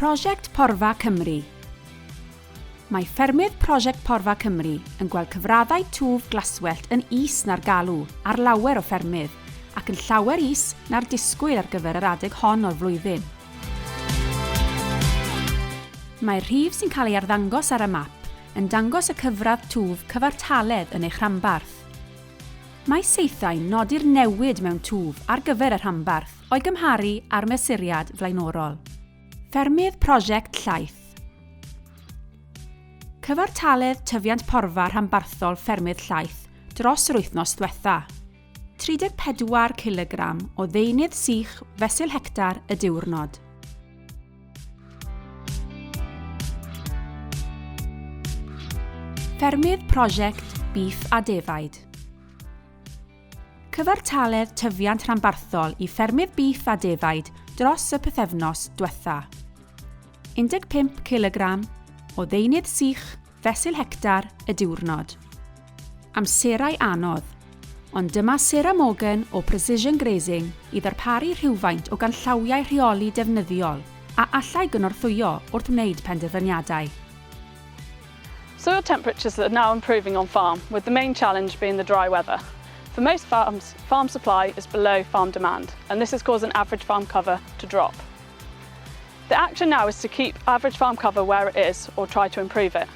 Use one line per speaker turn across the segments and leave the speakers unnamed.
Prosiect Porfa Cymru. Mae ffermydd Prosiect Porfa Cymru yn gweld cyfraddau twf glaswellt yn is na'r galw ar lawer o ffermydd ac yn llawer is na'r disgwyl ar gyfer yr adeg hon o'r flwyddyn. Mae'r rhif sy'n cael ei arddangos ar y map yn dangos y cyfradd twf cyfartaledd yn eich rhanbarth. Mae saethau'n nodi'r newid mewn twf ar gyfer y rhanbarth o'i gymharu â'r mesuriad flaenorol. Ffermydd Prosiect Llaeth. Cyfartaledd tyfiant porfa rhanbarthol ffermydd Llaeth dros yr wythnos diwetha. 34 kg o ddeunydd sych fesul hectar y diwrnod. Ffermydd Prosiect Beef a Defaid. Cyfartaledd tyfiant rhanbarthol i ffermydd beef a defaid dros y pythefnos diwetha. 15 kg o ddeunydd sych fesul hectar y diwrnod. Amserau anodd, ond dyma Sarah Morgan o Precision Grazing i ddarparu rhywfaint o ganllawiau rheoli defnyddiol a allai gynorthwyo wrth wneud penderfyniadau.
Soil temperatures are now improving on farm, with the main challenge being the dry weather. For most farms, farm supply is below farm demand, and this is causing average farm cover to drop. The action now is to keep average farm cover where it is or try to improve it.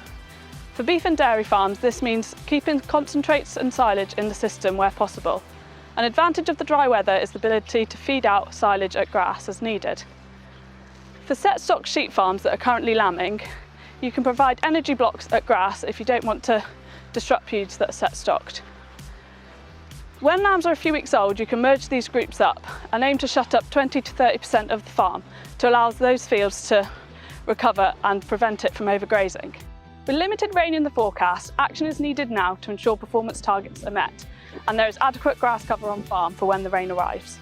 For beef and dairy farms, this means keeping concentrates and silage in the system where possible. An advantage of the dry weather is the ability to feed out silage at grass as needed. For set stock sheep farms that are currently lambing, you can provide energy blocks at grass if you don't want to disrupt poods that are set stocked. When lambs are a few weeks old, you can merge these groups up and aim to shut up 20 to 30% of the farm to allow those fields to recover and prevent it from overgrazing. With limited rain in the forecast, action is needed now to ensure performance targets are met, and there is adequate grass cover on farm for when the rain arrives.